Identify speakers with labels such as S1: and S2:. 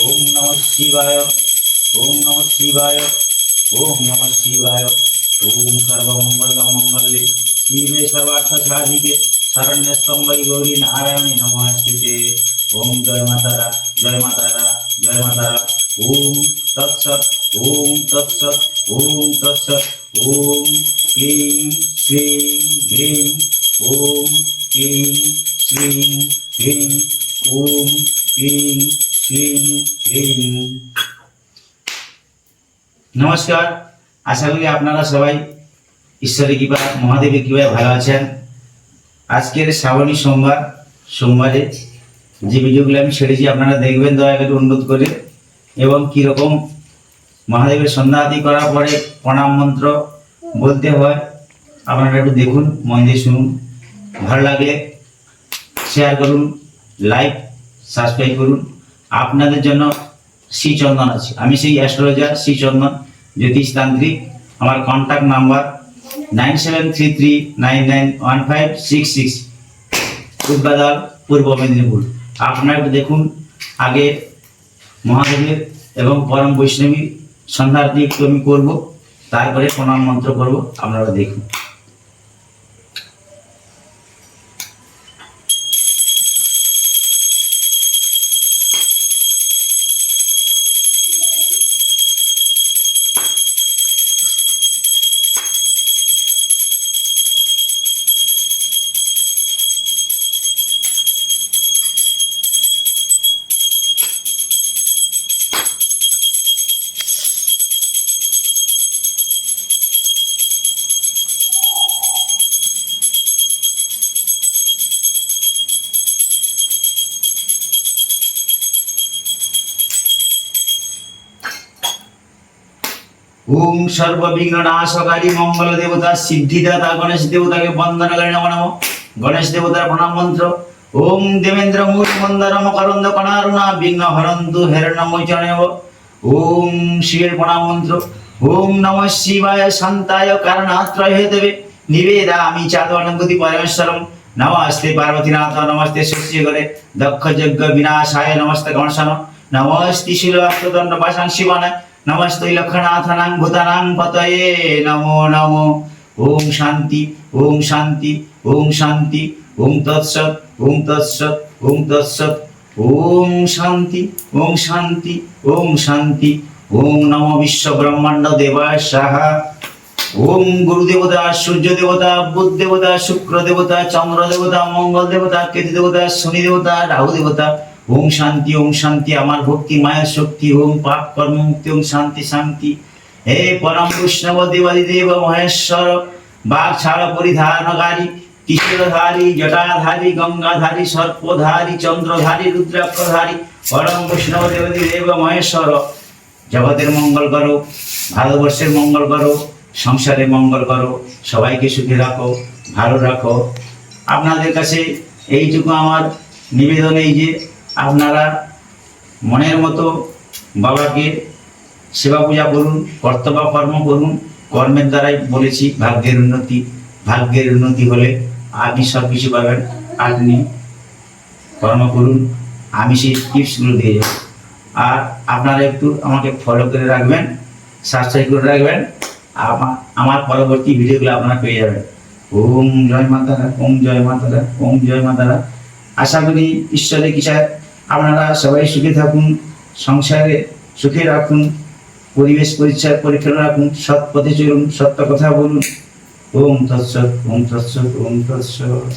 S1: ওম নমঃ শিবায়, ওম নমঃ শিবায়, ওম নমঃ শিবায়। ওম সর্বমঙ্গল মঙ্গলে শিবে সর্বার্থ সাধিকে শরণ্যে স্তম্ভৈ গৌরী নারায়ণী নমস্তুতে। ওম জয় মাতারা, জয় মাতারা, জয় মাতারা। ওম তৎসৎ, ওম তৎসৎ, ওম তৎসৎ। ওম ক্লীং শ্রীং হ্রিং, ওম ক্লীং শ্রীং হ্রিং, ওম ক্লীং শ্রীং হ্রিং। নমস্কার, আশা করি আপনারা সবাই ঈশ্বরের কৃপা, মহাদেবের কৃপায় ভালো আছেন। আজকের শ্রাবণী সোমবারে যে ভিডিওগুলো আমি ছেড়েছি আপনারা দেখবেন দয়া করে, অনুরোধ করে। এবং কীরকম মহাদেবের সন্ধ্যা আরতি করার পরে প্রণাম মন্ত্র বলতে হয় আপনারা একটু দেখুন, মন দিয়ে শুনুন। ভালো লাগলে শেয়ার করুন, লাইক সাবস্ক্রাইব করুন। আপনাদের জন্য শ্রীচন্দন আছে, আমি সেই অ্যাস্ট্রোলজার শ্রীচন্দন জ্যোতিষতান্ত্রিক। আমার কন্ট্যাক্ট নাম্বার 9733991566, উদ্বাদাল, পূর্ব মেদিনীপুর। আপনারা একটু দেখুন আগে মহাদেবের এবং পরম বৈষ্ণবীর সন্ধ্যা আরতি একটু আমি করবো, তারপরে প্রণাম মন্ত্র করবো, আপনারা দেখুন। ওম সর্ববিঘ্ন নাশকারী মঙ্গল দেবতা সিদ্ধিদাতা গণেশ দেবতাকে বন্দনা করে নমঃ নমঃ। গণেশ দেবতার প্রণাম মন্ত্র। ওম দেবেন্দ্র মূল মন্দার মকরন্দ কণারুণা বিঘ্ন হরন্তু হেরণমোচনেব। ওম শিবের প্রণাম মন্ত্র। ওম নমঃ শিবায় শান্তায় কারণাত্রয় হেতবে নিবেদামি চাঁদনগতি পরমেশ্বরম। নমস্তে পার্বতীনাথ, নমস্তে শশীগরে দক্ষ যজ্ঞ বিনাশায়, নমস্তে গণেশান, নমস্তে শিলদণ্ড পাশাং শিবানায়, নমস্তে লক্ষণাথানাং ভূতানাং পতয়ে নমো নমো। ওম শান্তি, ওম শান্তি, ওম শান্তি। ওম তৎসৎ, ওম তৎসৎ, ওম তৎসৎ। ওম শান্তি, ওম শান্তি, ওম শান্তি। ওম নমো বিশ্ব ব্রহ্মাণ্ড দেবায় সাহা। ওম গুরু দেবতা, সূর্য দেবতা, বুধ দেবতা, শুক্র দেবতা, চন্দ্র দেবতা, মঙ্গল দেবতা, কেতু দেবতা, শনি দেবতা, রাহু দেবতা। ওম শান্তি, ওম শান্তি। আমার ভক্তি মায়ের শক্তি। ওম পাপ কর্ম মুক্তি। ওম শান্তি, শান্তি। হে পরম বৈষ্ণব দেবাদিদেব মহেশ্বর, বাঘ ছাড় পরিধানকারী, ত্রিশূলধারী, জটাধারী, গঙ্গাধারী, সর্পধারী, চন্দ্রধারী, রুদ্রাক্ষধারী, পরম বৈষ্ণব দেবাদিদেব মহেশ্বর, জগতের মঙ্গল করো, ভারতবর্ষের মঙ্গল করো, সংসারে মঙ্গল করো, সবাইকে সুখে রাখো, ভালো রাখো। আপনাদের কাছে এইটুকু আমার নিবেদন, এই যে আপনারা মনের মতো বাবাকে সেবা পূজা করুন, কর্তব্য কর্ম করুন। কর্মের দ্বারাই বলেছি ভাগ্যের উন্নতি। ভাগ্যের উন্নতি হলে আপনি সব কিছু পাবেন। আপনি কর্ম করুন, আমি সেই টিপসগুলো দিয়ে যাব। আর আপনারা একটু আমাকে ফলো করে রাখবেন, সাবস্ক্রাইব করে রাখবেন, আমার পরবর্তী ভিডিওগুলো আপনারা পেয়ে যাবেন। ওম জয় মাতারা, ওম জয় মাতারা, ওম জয় মাতারা। আশা করি ঈশ্বরের কৃপায় আপনারা সবাই সুখে থাকুন, সংসারে সুখে রাখুন, পরিবেশ পরিচ্ছন্ন পরিচ্ছন্ন রাখুন, সৎ পথে চলুন, সত্য কথা বলুন। ওম তৎসৎ, ওম তৎসৎ, ওম তৎসৎ।